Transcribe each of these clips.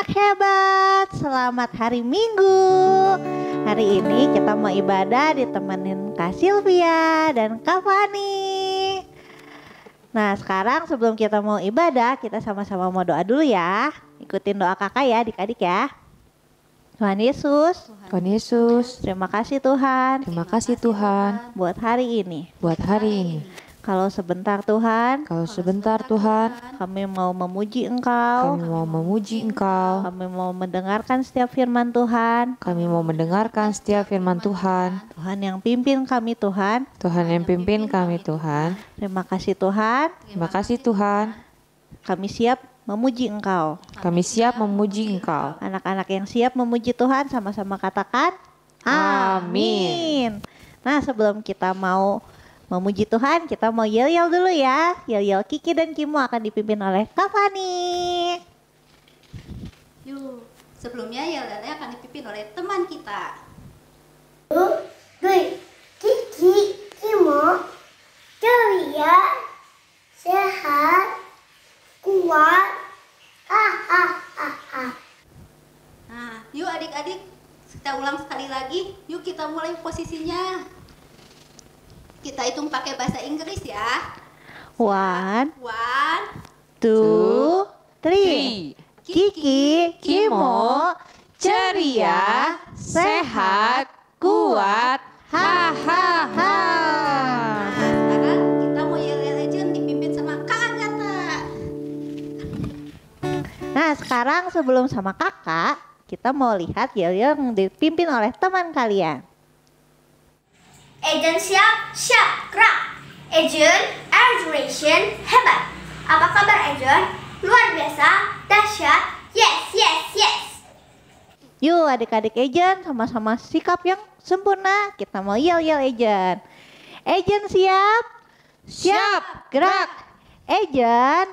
anak-anak hebat, selamat hari Minggu. Hari ini kita mau ibadah ditemenin Kak Sylvia dan Kak Fani. Nah sekarang sebelum kita mau ibadah, kita sama-sama mau doa dulu ya. Ikutin doa kakak ya adik-adik ya. Tuhan Yesus, Tuhan Yesus, terima kasih Tuhan. terima kasih Tuhan Buat hari ini. buat hari ini. Kalau sebentar Tuhan, Kalau sebentar Tuhan, kami mau memuji Engkau. kami mau memuji Engkau. Kami mau mendengarkan setiap firman Tuhan. Kami mau mendengarkan setiap firman Tuhan. Tuhan yang pimpin kami Tuhan. Tuhan yang pimpin kami Tuhan. Terima kasih Tuhan. Terima kasih Tuhan. Kami siap memuji Engkau. Kami siap memuji Engkau. Anak-anak yang siap memuji Tuhan sama-sama katakan amin. Nah sebelum kita mau memuji Tuhan, kita mau yel-yel dulu ya. Yel-yel Kiki dan Kimo akan dipimpin oleh Kak Fani. Yuk, sebelumnya yel-yelnya akan dipimpin oleh teman kita. Kiki, Kimo, ceria, sehat, kuat, Nah, yuk adik-adik, kita ulang sekali lagi. Yuk kita mulai posisinya. Kita hitung pakai bahasa Inggris ya. 1, 1, 2, 3. Kiki, Kimo, ceria, sehat, kuat, hahaha. Sekarang kita mau yel-yel legend dipimpin sama Kak Agatha. Nah sekarang sebelum sama kakak, kita mau lihat yel-yel yang dipimpin oleh teman kalian. Agent siap, siap, gerak. Agent, air duration, hebat. Apa kabar Agent? Luar biasa, dahsyat, yes, yes, yes. Yuk adik-adik agent sama-sama sikap yang sempurna. Kita mau yel-yel agent. Agent siap? Siap, gerak. Agent,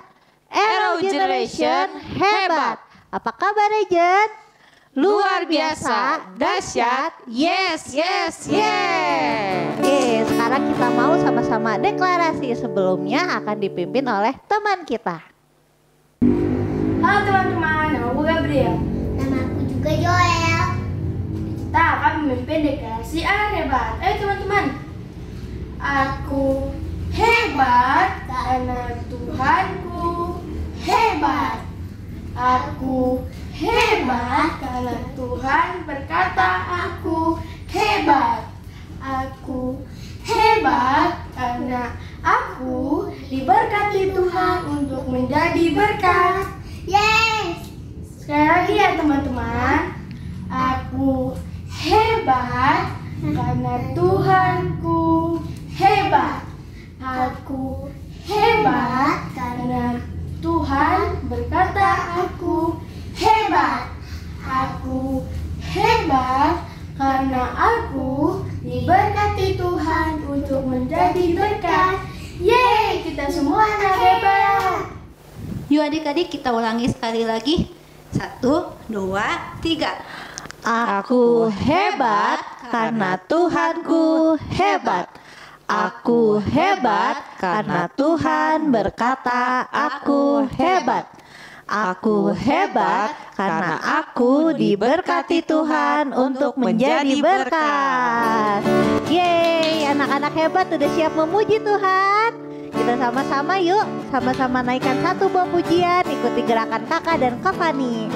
Aero Generation hebat. Apa kabar agent? Luar biasa, dahsyat, yes, yes, yes. Oke, sekarang kita mau sama-sama deklarasi. Sebelumnya akan dipimpin oleh teman kita. Halo teman-teman, nama gue Gabriel. Nama aku juga Joel. Kita akan memimpin deklarasi hebat. Ayo teman-teman. Aku hebat karena Tuhanku hebat. Aku hebat karena Tuhan berkata aku hebat. Aku hebat karena aku diberkati Tuhan untuk menjadi berkat. Yes. Sekali lagi ya teman-teman. Aku hebat karena Tuhanku hebat. Aku hebat karena Tuhan berkata aku hebat. Aku hebat karena aku diberkati Tuhan untuk menjadi berkat. Yeay, kita semua anak hebat. Yuk adik-adik kita ulangi sekali lagi. 1, 2, 3. Aku hebat karena Tuhanku hebat. Aku hebat karena Tuhan berkata aku hebat. Aku hebat karena aku diberkati Tuhan untuk menjadi berkat. Yeay, anak-anak hebat udah siap memuji Tuhan. Kita sama-sama yuk, sama-sama naikkan satu buah pujian. Ikuti gerakan kakak dan Kak Fani.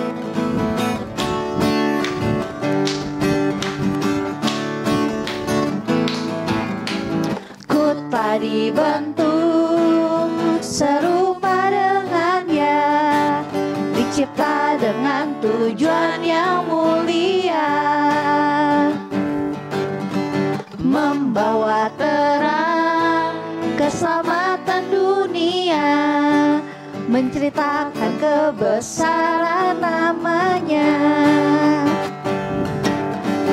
Ku telah dibentuk serupa dengannya, dicipta dengan tujuan yang mulia, membawa terang keselamatan dunia, menceritakan kebesaran namanya,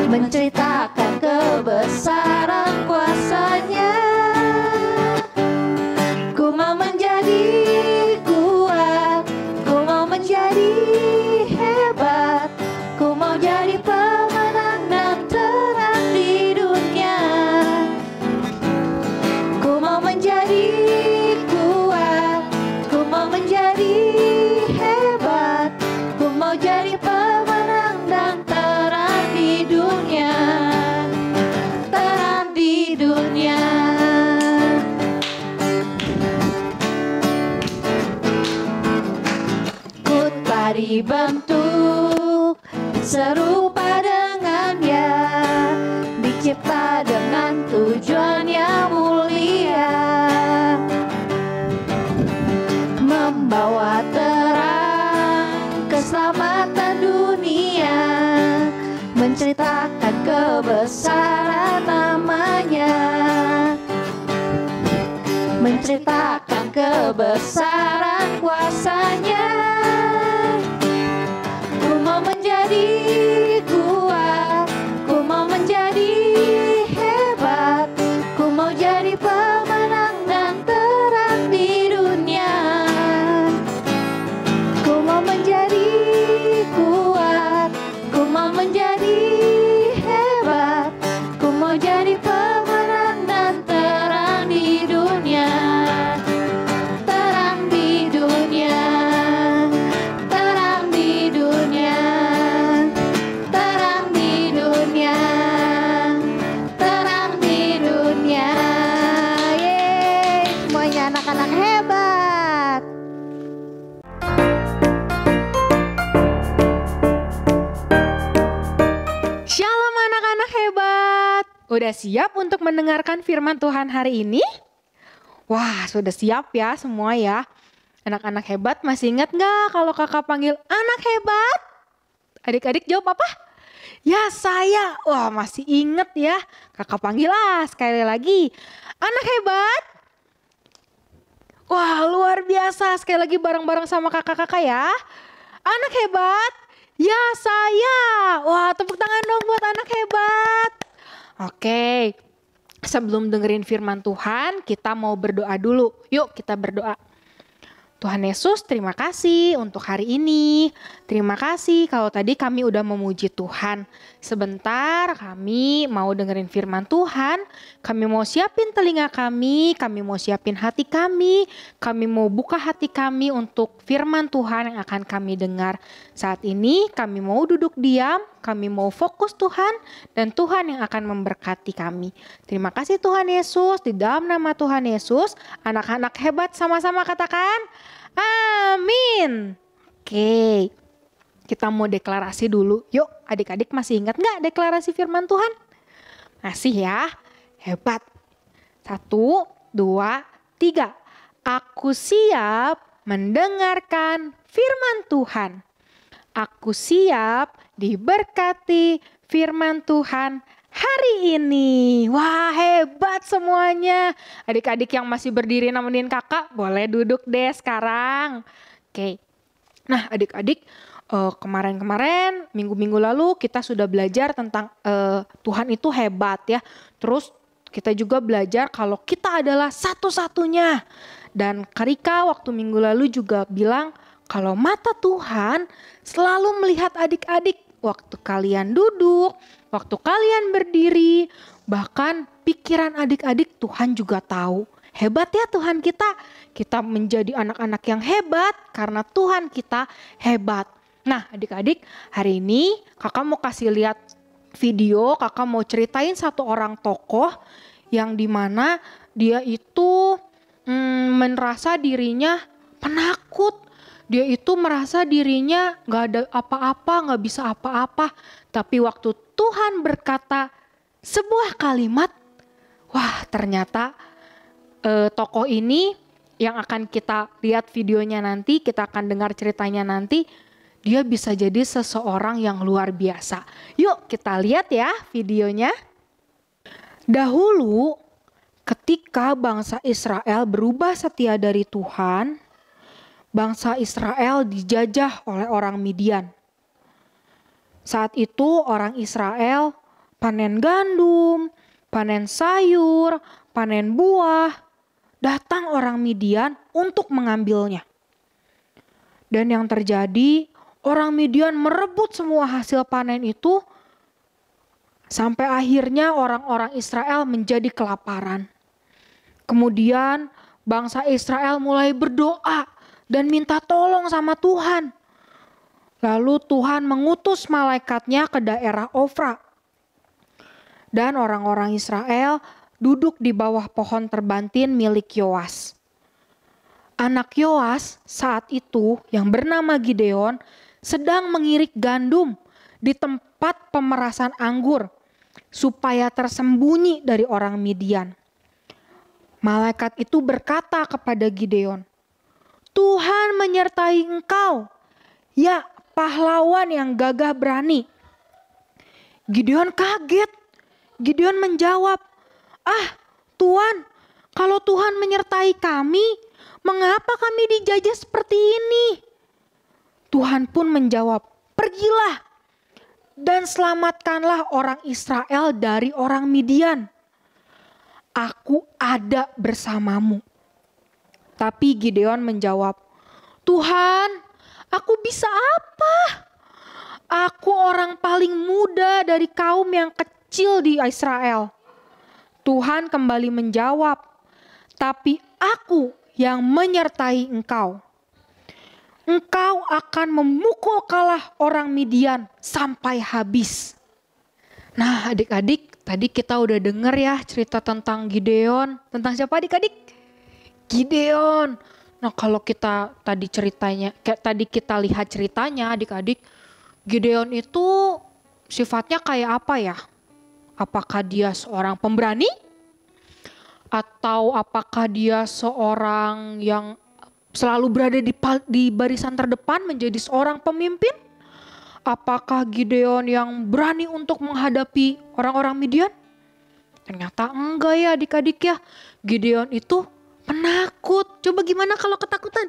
menceritakan kebesaran kuasanya. Ku mau menjadi kuat, ku mau menjadi hebat, ku mau jadi pemenang dan terang di dunia. Ku mau menjadi kuat, ku mau menjadi hebat, ku mau jadi dibentuk serupa dengannya, dicipta dengan tujuan yang mulia, membawa terang keselamatan dunia, menceritakan kebesaran namanya, menceritakan kebesaran kuasanya. Ku mau menjadi kuat, ku mau menjadi hebat, ku mau jadi pemenang dan terang di dunia. Ku mau menjadi kuat, ku mau menjadi hebat, ku mau jadi pemenang dan terang di dunia. Terang di dunia, terang di dunia, terang di dunia, terang di dunia. Yeay, semuanya anak-anak hebat. Shalom anak-anak hebat. Udah siap untuk mendengarkan firman Tuhan hari ini? Wah, sudah siap ya semua ya. Anak-anak hebat masih ingat gak kalau kakak panggil anak hebat? Adik-adik jawab apa? Ya saya. Wah, masih inget ya. Kakak panggil sekali lagi. Anak hebat. Wah, luar biasa. Sekali lagi bareng-barang sama kakak-kakak ya. Anak hebat. Ya saya. Wah, tepuk tangan dong buat anak hebat. Oke, sebelum dengerin firman Tuhan, kita mau berdoa dulu. Yuk kita berdoa. Tuhan Yesus, terima kasih untuk hari ini. Terima kasih kalau tadi kami udah memuji Tuhan. Sebentar kami mau dengerin firman Tuhan. Kami mau siapin telinga kami mau siapin hati kami mau buka hati kami untuk firman Tuhan yang akan kami dengar. Saat ini kami mau duduk diam, kami mau fokus Tuhan, dan Tuhan yang akan memberkati kami. Terima kasih Tuhan Yesus, di dalam nama Tuhan Yesus, anak-anak hebat sama-sama katakan, amin. Oke, kita mau deklarasi dulu. Yuk adik-adik masih ingat gak deklarasi firman Tuhan? Masih ya, hebat. 1, 2, 3. Aku siap mendengarkan firman Tuhan. Aku siap diberkati firman Tuhan hari ini. Wah, hebat semuanya. Adik-adik yang masih berdiri nemenin kakak, boleh duduk deh sekarang. Oke. Nah, adik-adik, kemarin-kemarin, minggu-minggu lalu kita sudah belajar tentang Tuhan itu hebat ya. Terus kita juga belajar kalau kita adalah satu-satunya. Dan Karika waktu minggu lalu juga bilang kalau mata Tuhan selalu melihat adik-adik waktu kalian duduk, waktu kalian berdiri, bahkan pikiran adik-adik Tuhan juga tahu. Hebat ya Tuhan kita. Kita menjadi anak-anak yang hebat karena Tuhan kita hebat. Nah adik-adik, hari ini kakak mau kasih lihat video, kakak mau ceritain satu orang tokoh yang dimana dia itu merasa dirinya penakut. Dia itu merasa dirinya gak ada apa-apa, gak bisa apa-apa. Tapi waktu Tuhan berkata sebuah kalimat, wah ternyata tokoh ini yang akan kita lihat videonya nanti, kita akan dengar ceritanya nanti, dia bisa jadi seseorang yang luar biasa. Yuk kita lihat ya videonya. Dahulu ketika bangsa Israel berubah setia dari Tuhan, bangsa Israel dijajah oleh orang Midian. Saat itu orang Israel panen gandum, panen sayur, panen buah. Datang orang Midian untuk mengambilnya. Dan yang terjadi, orang Midian merebut semua hasil panen itu sampai akhirnya orang-orang Israel menjadi kelaparan. Kemudian bangsa Israel mulai berdoa dan minta tolong sama Tuhan. Lalu Tuhan mengutus malaikatnya ke daerah Ofra. Dan orang-orang Israel duduk di bawah pohon terbantin milik Yoas. Anak Yoas saat itu yang bernama Gideon sedang mengirik gandum di tempat pemerasan anggur supaya tersembunyi dari orang Midian. Malaikat itu berkata kepada Gideon, "Tuhan menyertai engkau, ya pahlawan yang gagah berani." Gideon kaget. Gideon menjawab, Tuhan, kalau Tuhan menyertai kami, mengapa kami dijajah seperti ini?" Tuhan pun menjawab, "Pergilah dan selamatkanlah orang Israel dari orang Midian. Aku ada bersamamu." Tapi Gideon menjawab, "Tuhan, aku bisa apa? Aku orang paling muda dari kaum yang kecil di Israel." Tuhan kembali menjawab, "Tapi aku yang menyertai engkau. Engkau akan memukul kalah orang Midian sampai habis." Nah, adik-adik, tadi kita udah denger ya cerita tentang Gideon. Tentang siapa adik-adik? Gideon. Nah, kalau kita tadi kita lihat ceritanya adik-adik, Gideon itu sifatnya kayak apa ya? Apakah dia seorang pemberani? Atau apakah dia seorang yang selalu berada di barisan terdepan menjadi seorang pemimpin? Apakah Gideon yang berani untuk menghadapi orang-orang Midian? Ternyata enggak ya adik-adik ya. Gideon itu penakut. Coba gimana kalau ketakutan?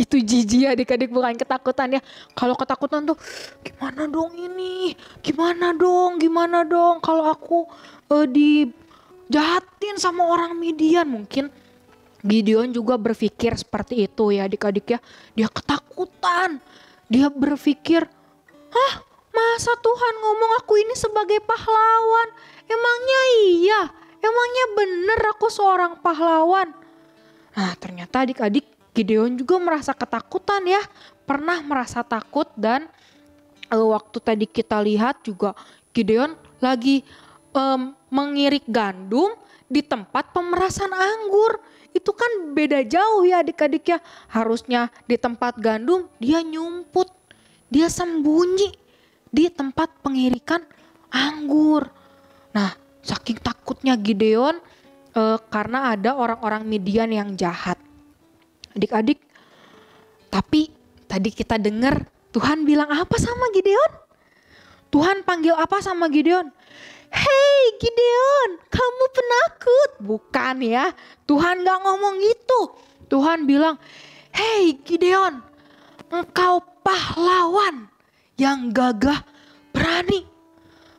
Itu jijik adik-adik, bukan ketakutan ya. Kalau ketakutan tuh gimana dong ini? Gimana dong kalau aku dijahatin sama orang Midian? Mungkin Gideon juga berpikir seperti itu ya adik-adik ya. Dia ketakutan. Dia berpikir, masa Tuhan ngomong aku ini sebagai pahlawan? Emangnya iya? Emangnya bener aku seorang pahlawan? Nah, ternyata adik-adik, Gideon juga merasa ketakutan ya. Pernah merasa takut, dan waktu tadi kita lihat juga Gideon lagi mengirik gandum di tempat pemerasan anggur. Itu kan beda jauh ya adik-adik ya. Harusnya di tempat gandum dia nyumput, dia sembunyi di tempat pengirikan anggur. Nah, saking takutnya Gideon karena ada orang-orang Midian yang jahat. Adik-adik, tapi tadi kita dengar Tuhan bilang apa sama Gideon? Tuhan panggil apa sama Gideon? "Hei Gideon, kamu penakut." Bukan ya, Tuhan gak ngomong gitu. Tuhan bilang, "Hei Gideon, engkau pahlawan yang gagah berani."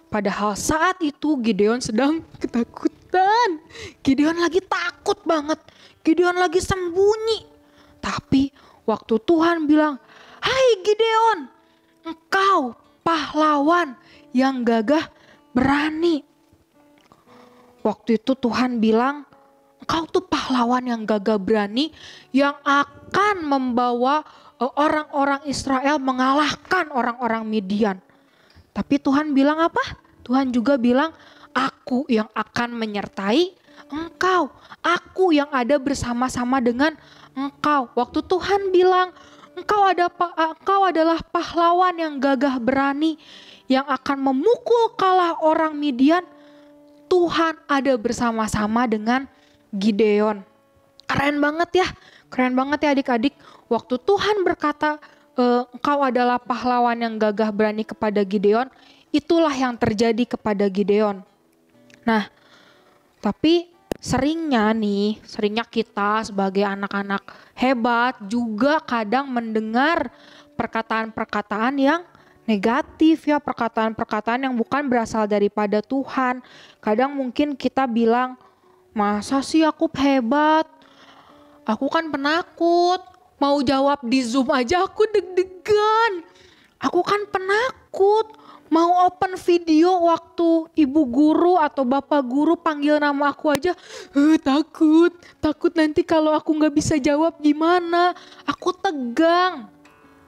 Padahal saat itu Gideon sedang ketakutan. Gideon lagi takut banget. Gideon lagi sembunyi. Tapi waktu Tuhan bilang, "Hai Gideon, engkau pahlawan yang gagah berani." Waktu itu Tuhan bilang, "Engkau tuh pahlawan yang gagah berani yang akan membawa orang-orang Israel mengalahkan orang-orang Midian." Tapi Tuhan bilang apa? Tuhan juga bilang, "Aku yang akan menyertai engkau. Aku yang ada bersama-sama dengan engkau." Waktu Tuhan bilang, engkau adalah pahlawan yang gagah berani yang akan memukul kalah orang Midian, Tuhan ada bersama-sama dengan Gideon. Keren banget ya adik-adik. Waktu Tuhan berkata, engkau adalah pahlawan yang gagah berani kepada Gideon, itulah yang terjadi kepada Gideon. Nah, tapi seringnya kita sebagai anak-anak hebat juga kadang mendengar perkataan-perkataan yang negatif ya, perkataan-perkataan yang bukan berasal daripada Tuhan. Kadang mungkin kita bilang, "Masa sih aku hebat? Aku kan penakut. Mau jawab di Zoom aja aku deg-degan. Aku kan penakut. Mau open video waktu ibu guru atau bapak guru panggil nama aku aja takut. Takut nanti kalau aku gak bisa jawab gimana. Aku tegang.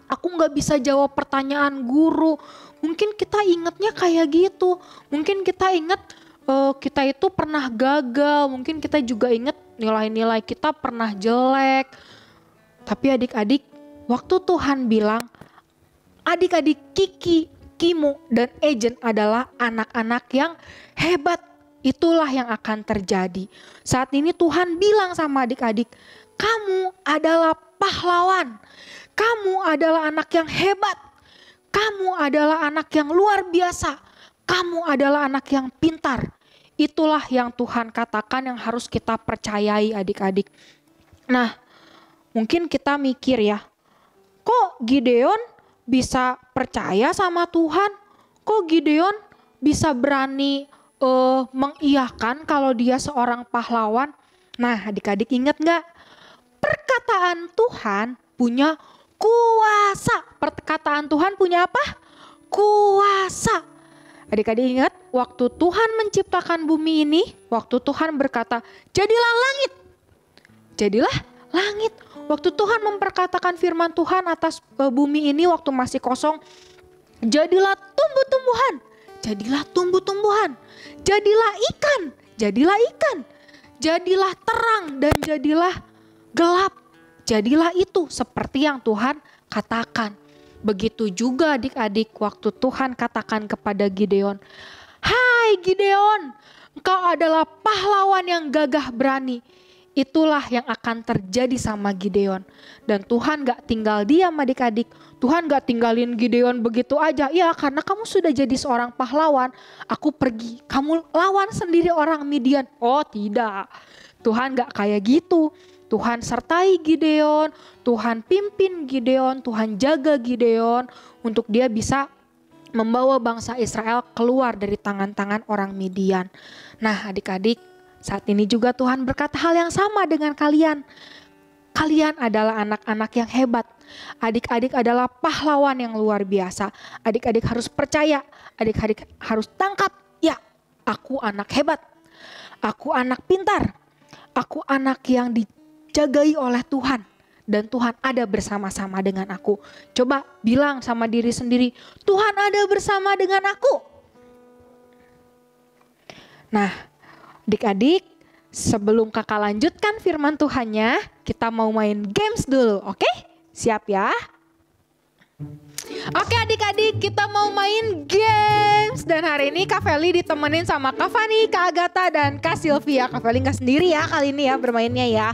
Aku gak bisa jawab pertanyaan guru." Mungkin kita ingatnya kayak gitu. Mungkin kita ingat kita itu pernah gagal. Mungkin kita juga ingat nilai-nilai kita pernah jelek. Tapi adik-adik, waktu Tuhan bilang, adik-adik Kiki, Kimo, dan Ejen adalah anak-anak yang hebat. Itulah yang akan terjadi. Saat ini Tuhan bilang sama adik-adik, kamu adalah pahlawan. Kamu adalah anak yang hebat. Kamu adalah anak yang luar biasa. Kamu adalah anak yang pintar. Itulah yang Tuhan katakan yang harus kita percayai adik-adik. Nah, mungkin kita mikir ya, kok Gideon bisa percaya sama Tuhan? Kok Gideon bisa berani mengiyakan kalau dia seorang pahlawan? Nah, adik-adik ingat gak? Perkataan Tuhan punya kuasa. Perkataan Tuhan punya apa? Kuasa. Adik-adik ingat waktu Tuhan menciptakan bumi ini, waktu Tuhan berkata, jadilah langit. Jadilah langit. Waktu Tuhan memperkatakan firman Tuhan atas bumi ini waktu masih kosong, jadilah tumbuh-tumbuhan. Jadilah tumbuh-tumbuhan. Jadilah ikan. Jadilah ikan. Jadilah terang dan jadilah gelap. Jadilah itu seperti yang Tuhan katakan. Begitu juga adik-adik waktu Tuhan katakan kepada Gideon, hai Gideon, engkau adalah pahlawan yang gagah berani. Itulah yang akan terjadi sama Gideon. Dan Tuhan gak tinggal diam adik-adik. Tuhan gak tinggalin Gideon begitu aja. Ya karena kamu sudah jadi seorang pahlawan, aku pergi. Kamu lawan sendiri orang Midian. Oh tidak. Tuhan gak kayak gitu. Tuhan sertai Gideon, Tuhan pimpin Gideon, Tuhan jaga Gideon untuk dia bisa membawa bangsa Israel keluar dari tangan-tangan orang Midian. Nah adik-adik, saat ini juga Tuhan berkata hal yang sama dengan kalian. Kalian adalah anak-anak yang hebat. Adik-adik adalah pahlawan yang luar biasa. Adik-adik harus percaya, adik-adik harus tangkap. Ya, aku anak hebat. Aku anak pintar. Aku anak yang dijagai oleh Tuhan. Dan Tuhan ada bersama-sama dengan aku. Coba bilang sama diri sendiri, Tuhan ada bersama dengan aku. Nah, adik-adik, sebelum kakak lanjutkan firman Tuhannya, kita mau main games dulu, oke? Siap ya? Oke adik-adik, kita mau main games. Dan hari ini Kak Feli ditemenin sama Kak Fani, Kak Agatha, dan Kak Sylvia. Kak Feli gak sendiri ya kali ini ya bermainnya ya.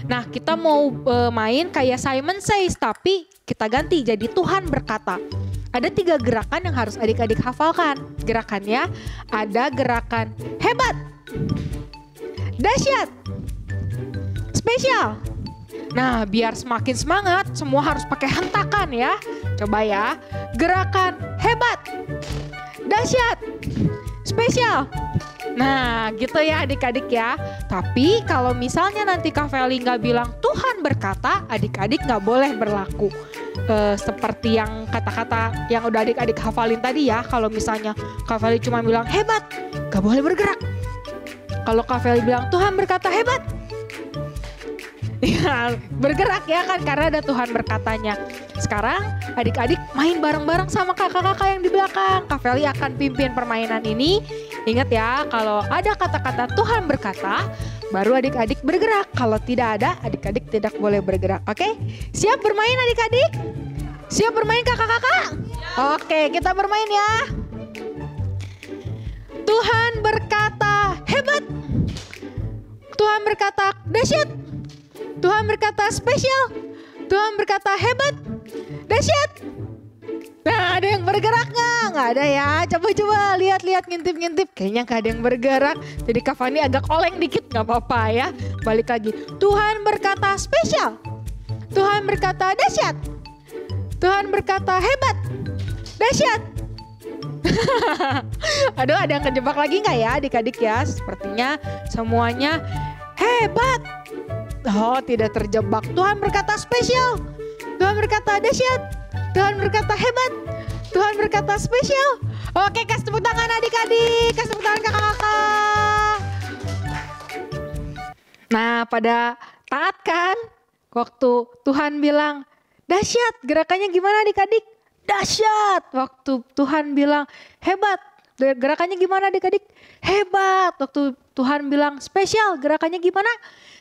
Nah kita mau main kayak Simon Says, tapi kita ganti jadi Tuhan berkata. Ada 3 gerakan yang harus adik-adik hafalkan. Gerakannya ada gerakan hebat, dahsyat, spesial. Nah biar semakin semangat semua harus pakai hentakan ya. Coba ya, gerakan hebat, dahsyat, spesial. Nah gitu ya adik-adik ya. Tapi kalau misalnya nanti Kak Feli gak bilang Tuhan berkata, adik-adik gak boleh berlaku seperti yang kata-kata yang udah adik-adik hafalin tadi ya. Kalau misalnya Kak Feli cuma bilang hebat, gak boleh bergerak. Kalau Kak Feli bilang Tuhan berkata hebat, ya bergerak ya kan, karena ada Tuhan berkatanya. Sekarang adik-adik main bareng-bareng sama kakak-kakak yang di belakang. Kak Feli akan pimpin permainan ini. Ingat ya, kalau ada kata-kata Tuhan berkata, baru adik-adik bergerak. Kalau tidak ada, adik-adik tidak boleh bergerak. Oke? Siap bermain adik-adik? Siap bermain kakak-kakak? Oke, kita bermain ya. Tuhan berkata hebat. Tuhan berkata dahsyat. Tuhan berkata spesial. Tuhan berkata hebat, dahsyat. Nah ada yang bergerak nggak? Nggak ada ya. Coba-coba lihat-lihat, ngintip-ngintip. Kayaknya nggak ada yang bergerak. Jadi Kak Fani agak oleng dikit, nggak apa-apa ya. Balik lagi. Tuhan berkata spesial. Tuhan berkata dahsyat. Tuhan berkata hebat, dahsyat. Aduh ada yang kejebak lagi nggak ya adik-adik ya? Sepertinya semuanya hebat. Oh tidak terjebak. Tuhan berkata spesial. Tuhan berkata dahsyat. Tuhan berkata hebat. Tuhan berkata spesial. Oke kasih tepuk tangan adik-adik. Kasih tepuk tangan kakak-kakak. Nah pada taat kan? Waktu Tuhan bilang dahsyat, gerakannya gimana adik-adik? Dahsyat. Waktu Tuhan bilang hebat, Gerakannya gimana adik-adik? Hebat. Waktu Tuhan bilang spesial, gerakannya gimana?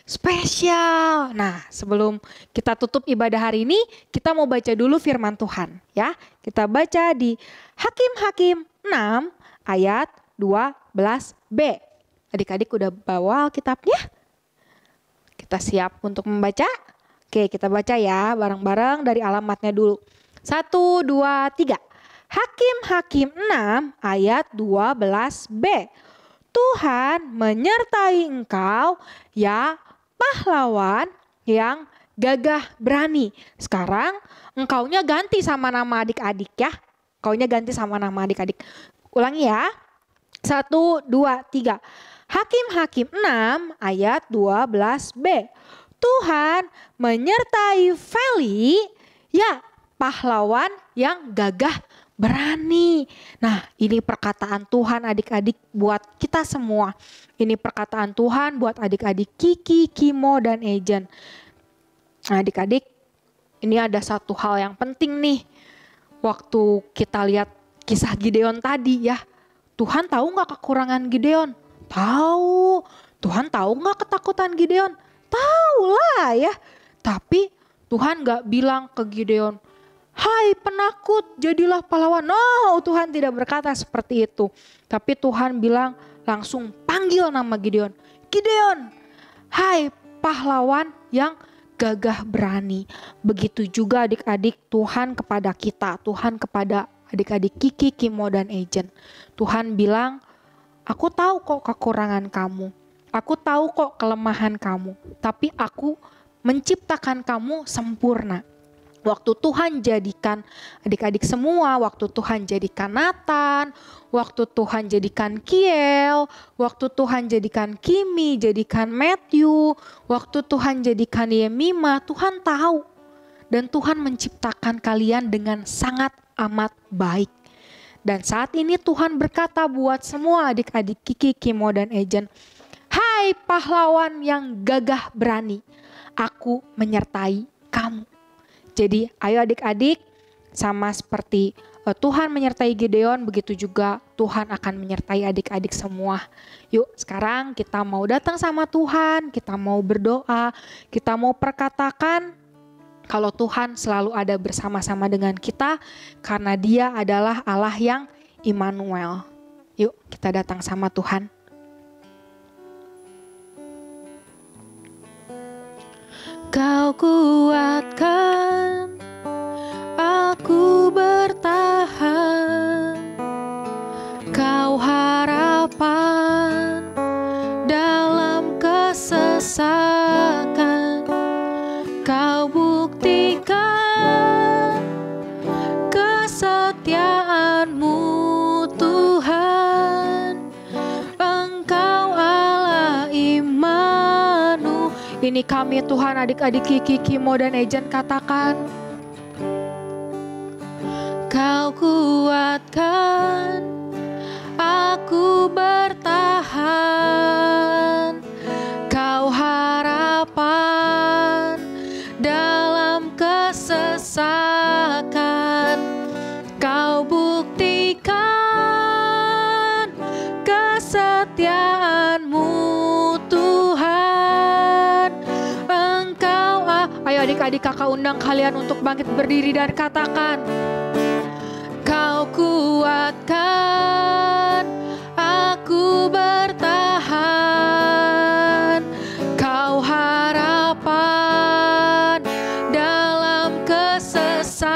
Spesial. Nah, sebelum kita tutup ibadah hari ini, kita mau baca dulu firman Tuhan ya. Kita baca di Hakim-Hakim 6 ayat 12b. Adik-adik udah bawa Alkitabnya? Kita siap untuk membaca? Oke, kita baca ya bareng-bareng dari alamatnya dulu. 1, 2, 3. Hakim-Hakim 6 ayat 12b. Tuhan menyertai engkau ya pahlawan yang gagah berani. Sekarang engkaunya ganti sama nama adik-adik ya. Engkaunya ganti sama nama adik-adik. Ulangi ya. 1, 2, 3. Hakim-Hakim 6 ayat 12b. Tuhan menyertai Feli ya pahlawan yang gagah berani. Nah, ini perkataan Tuhan adik-adik buat kita semua. Ini perkataan Tuhan buat adik-adik Kiki, Kimo, dan Ejen. Nah, adik-adik, ini ada satu hal yang penting nih. Waktu kita lihat kisah Gideon tadi ya. Tuhan tahu gak kekurangan Gideon? Tahu. Tuhan tahu gak ketakutan Gideon? Tahu lah ya. Tapi Tuhan gak bilang ke Gideon, hai penakut, jadilah pahlawan. No, Tuhan tidak berkata seperti itu. Tapi Tuhan bilang langsung panggil nama Gideon. Gideon, hai pahlawan yang gagah berani. Begitu juga adik-adik Tuhan kepada kita. Tuhan kepada adik-adik Kiki, Kimo, dan Ejen. Tuhan bilang, aku tahu kok kekurangan kamu. Aku tahu kok kelemahan kamu. Tapi aku menciptakan kamu sempurna. Waktu Tuhan jadikan adik-adik semua, waktu Tuhan jadikan Nathan, waktu Tuhan jadikan Kiel, waktu Tuhan jadikan Kimi, jadikan Matthew, waktu Tuhan jadikan Yemima, Tuhan tahu. Dan Tuhan menciptakan kalian dengan sangat amat baik. Dan saat ini Tuhan berkata buat semua adik-adik Kiki, Kimo, dan Ejen, hai pahlawan yang gagah berani, aku menyertai kamu. Jadi ayo adik-adik, sama seperti Tuhan menyertai Gideon, begitu juga Tuhan akan menyertai adik-adik semua. Yuk sekarang kita mau datang sama Tuhan, kita mau berdoa, kita mau perkatakan kalau Tuhan selalu ada bersama-sama dengan kita karena Dia adalah Allah yang Immanuel. Yuk kita datang sama Tuhan. Kau kuatkan, aku bertahan. Kau harapan dalam kesesakan. Kau buktikan kesetiaan-Mu Tuhan. Engkau Allah Immanuel. Ini kami Tuhan, adik-adik Kiki, Kimo, dan Ejen katakan. Kau kuatkan, aku bertahan. Kau harapan dalam kesesakan. Kau buktikan kesetiaan-Mu Tuhan. Engkau ayo adik-adik kakak undang kalian untuk bangkit berdiri dan katakan. Kau kuatkan, aku bertahan. Kau harapan dalam kesesakan.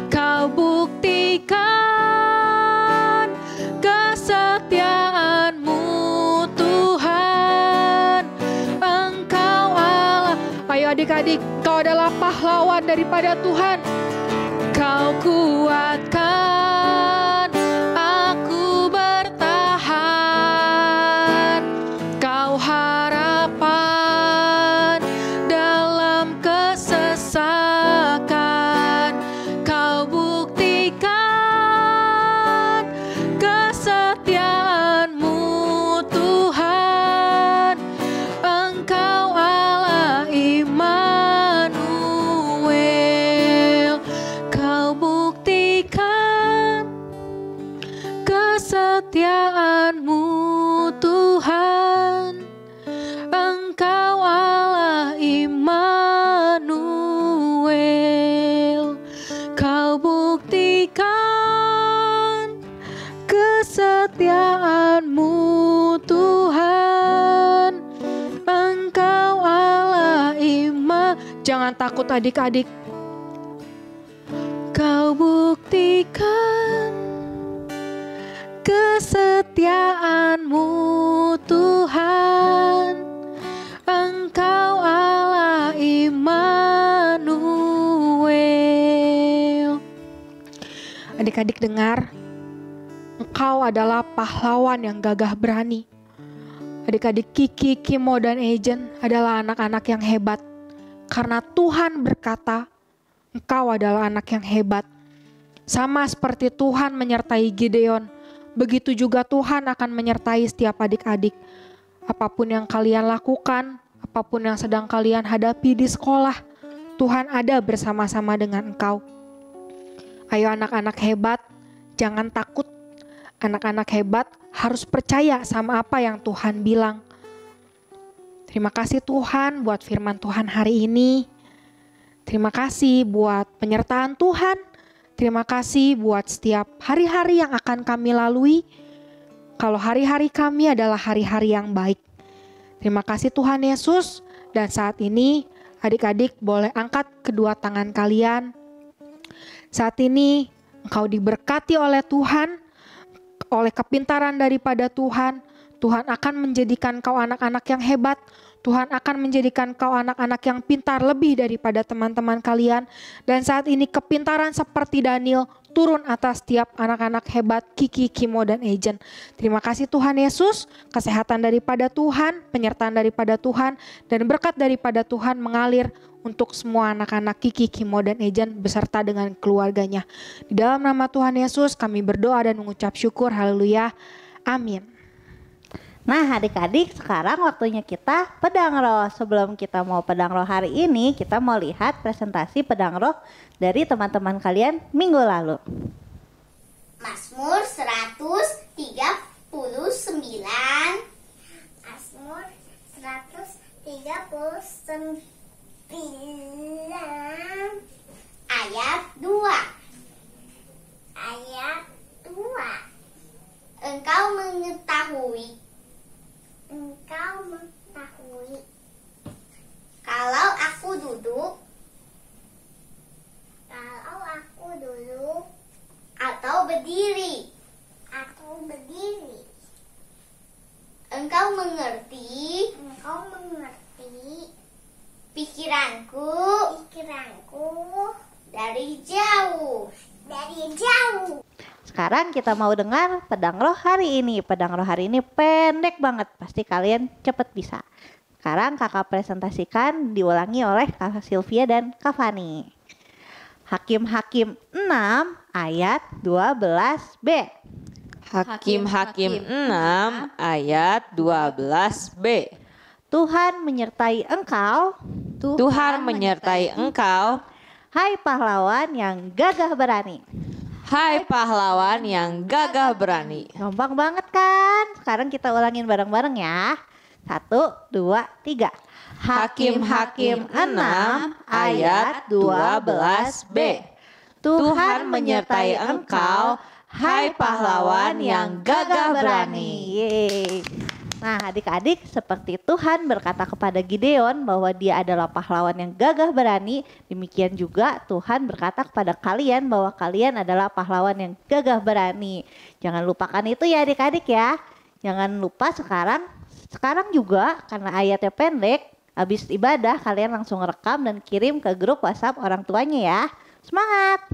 Kau buktikan kesetiaan-Mu Tuhan. Engkau Allah. Ayo adik-adik, kau adalah pahlawan daripada Tuhan. Kau kuatkan, aku bertahan. Kau harapan dalam kesesakan. Kau buktikan kesetiaan-Mu Tuhan. Engkau Allah Immanuel. Kau buktikan Jangan takut adik-adik. Kau buktikan kesetiaan-Mu Tuhan, Engkau Allah Immanuel. Adik-adik dengar, Engkau adalah pahlawan yang gagah berani. Adik-adik Kiki, Kimo, dan Ejen adalah anak-anak yang hebat. Karena Tuhan berkata, Engkau adalah anak yang hebat. Sama seperti Tuhan menyertai Gideon, begitu juga Tuhan akan menyertai setiap adik-adik. Apapun yang kalian lakukan, apapun yang sedang kalian hadapi di sekolah, Tuhan ada bersama-sama dengan engkau. Ayo anak-anak hebat, jangan takut. Anak-anak hebat harus percaya sama apa yang Tuhan bilang. Terima kasih Tuhan buat firman Tuhan hari ini. Terima kasih buat penyertaan Tuhan. Terima kasih buat setiap hari-hari yang akan kami lalui. Kalau hari-hari kami adalah hari-hari yang baik. Terima kasih Tuhan Yesus. Dan saat ini adik-adik boleh angkat kedua tangan kalian. Saat ini engkau diberkati oleh Tuhan. Oleh kepintaran daripada Tuhan. Tuhan akan menjadikan kau anak-anak yang hebat. Tuhan akan menjadikan kau anak-anak yang pintar lebih daripada teman-teman kalian. Dan saat ini kepintaran seperti Daniel turun atas setiap anak-anak hebat Kiki, Kimo, dan Ejen. Terima kasih Tuhan Yesus, kesehatan daripada Tuhan, penyertaan daripada Tuhan, dan berkat daripada Tuhan mengalir untuk semua anak-anak Kiki, Kimo, dan Ejen beserta dengan keluarganya. Di dalam nama Tuhan Yesus kami berdoa dan mengucap syukur. Haleluya. Amin. Nah adik-adik, sekarang waktunya kita pedang roh. Sebelum kita mau pedang roh hari ini, kita mau lihat presentasi pedang roh dari teman-teman kalian minggu lalu. Mazmur 139. Mazmur 139 ayat 2. Ayat 2. Engkau mengetahui kalau aku duduk atau berdiri. Engkau mengerti pikiranku dari jauh. Sekarang kita mau dengar pedang roh hari ini. Pedang roh hari ini pendek banget, pasti kalian cepet bisa. Sekarang kakak presentasikan diulangi oleh kakak Sylvia dan Kak Fani. Hakim-Hakim 6 ayat 12b. Hakim-Hakim 6 ayat 12b. Tuhan menyertai engkau. Tuhan menyertai engkau. Hai pahlawan yang gagah berani. Hai pahlawan yang gagah berani. Gampang banget kan? Sekarang kita ulangin bareng-bareng ya. 1, 2, 3. Hakim-Hakim 6 ayat 12b. Tuhan menyertai engkau, hai pahlawan yang gagah berani. Yeay. Nah adik-adik, seperti Tuhan berkata kepada Gideon bahwa dia adalah pahlawan yang gagah berani, demikian juga Tuhan berkata kepada kalian bahwa kalian adalah pahlawan yang gagah berani. Jangan lupakan itu ya adik-adik ya. Jangan lupa sekarang juga karena ayatnya pendek, habis ibadah kalian langsung rekam dan kirim ke grup WhatsApp orang tuanya ya. Semangat!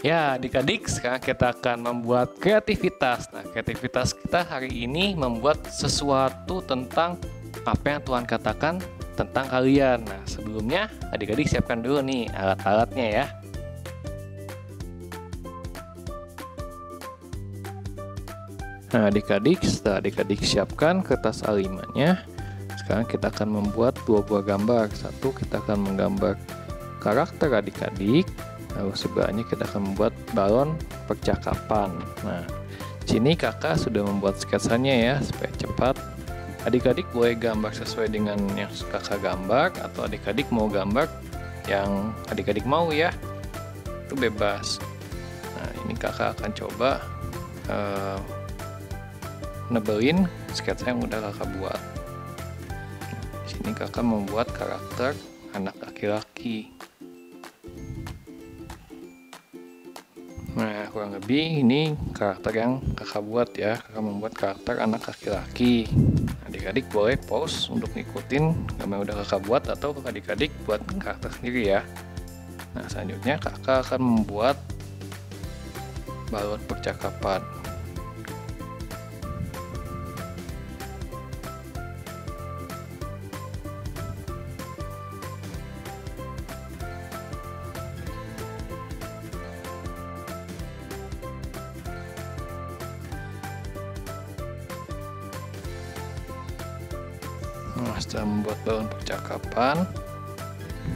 Ya adik-adik, sekarang kita akan membuat kreativitas. Nah kreativitas kita hari ini membuat sesuatu tentang apa yang Tuhan katakan tentang kalian. Nah sebelumnya adik-adik siapkan dulu nih alat-alatnya ya. Nah adik-adik, setelah adik-adik siapkan kertas A5-nya, sekarang kita akan membuat dua buah gambar. Satu, kita akan menggambar karakter adik-adik. Lalu sebelahnya kita akan membuat balon percakapan. Nah, di sini kakak sudah membuat sketsanya ya supaya cepat. Adik-adik boleh gambar sesuai dengan yang kakak gambar, atau adik-adik mau gambar yang adik-adik mau ya, itu bebas. Nah, ini kakak akan coba nebelin sketsa yang udah kakak buat. Di sini kakak membuat karakter anak laki-laki. Nah, kurang lebih ini karakter yang kakak buat ya. Kakak membuat karakter anak laki-laki. Adik-adik boleh pause untuk ngikutin gambar yang udah kakak buat, atau adik-adik buat karakter sendiri ya. Nah, selanjutnya kakak akan membuat balon percakapan. Nah, setelah membuat balon percakapan,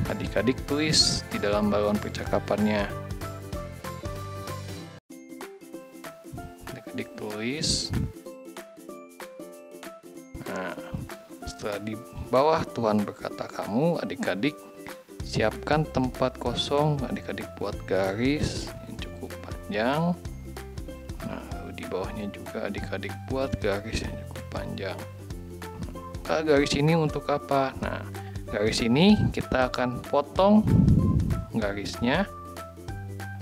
adik-adik tulis di dalam balon percakapannya. Adik-adik tulis. Nah, setelah di bawah Tuhan berkata kamu, adik-adik siapkan tempat kosong. Adik-adik buat garis yang cukup panjang. Nah, lalu di bawahnya juga adik-adik buat garis yang cukup panjang. Garis ini untuk apa? Nah, garis ini kita akan potong garisnya,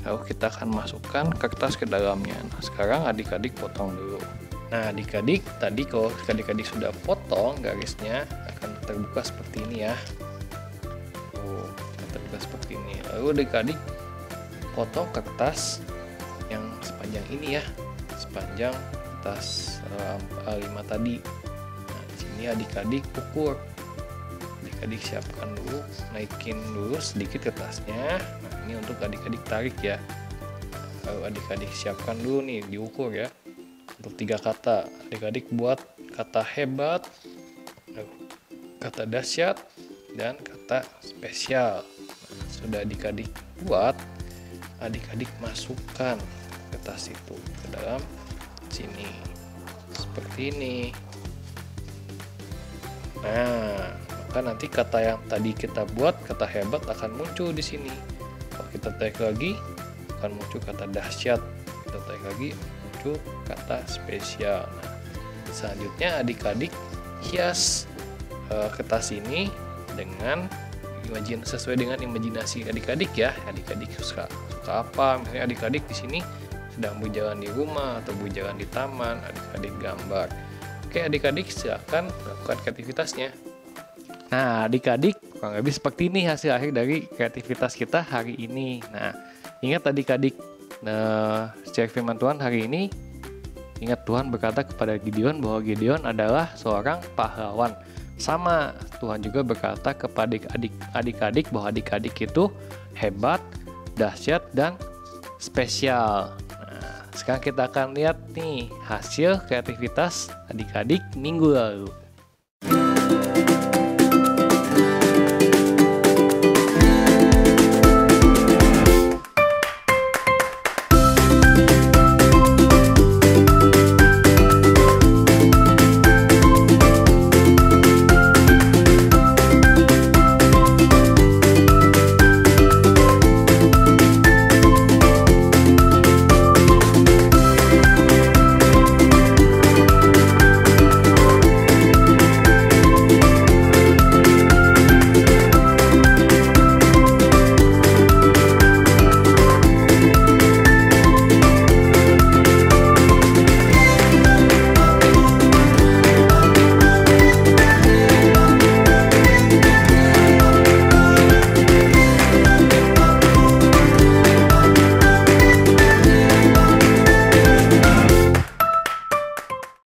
lalu kita akan masukkan kertas ke dalamnya. Nah, sekarang adik-adik potong dulu. Nah, adik-adik tadi kalau adik-adik sudah potong garisnya akan terbuka seperti ini ya. Terbuka seperti ini. Lalu adik-adik potong kertas yang sepanjang ini ya, sepanjang kertas A5 tadi. Ini adik-adik ukur. Adik-adik siapkan dulu, naikin dulu sedikit kertasnya. Nah, ini untuk adik-adik tarik ya. Lalu adik-adik siapkan dulu nih, diukur ya. Untuk 3 kata, adik-adik buat kata hebat, kata dahsyat, dan kata spesial. Nah, sudah adik-adik buat, adik-adik masukkan kertas itu ke dalam sini. Seperti ini. Nah, maka nanti kata yang tadi kita buat, kata hebat akan muncul di sini. Kalau kita tarik lagi, akan muncul kata dahsyat. Kita tarik lagi, muncul kata spesial. Nah, selanjutnya adik-adik hias kertas ini dengan sesuai dengan imajinasi adik-adik ya. Adik-adik suka apa? Misalnya adik-adik di sini sedang berjalan di rumah atau berjalan di taman, adik-adik gambar. Oke, adik-adik silakan melakukan kreativitasnya. Nah, adik-adik kurang lebih seperti ini hasil akhir dari kreativitas kita hari ini. Nah, ingat adik-adik, secara firman Tuhan hari ini, ingat Tuhan berkata kepada Gideon bahwa Gideon adalah seorang pahlawan. Sama, Tuhan juga berkata kepada adik-adik bahwa adik-adik itu hebat, dahsyat, dan spesial. Sekarang kita akan lihat nih hasil kreativitas adik-adik minggu lalu.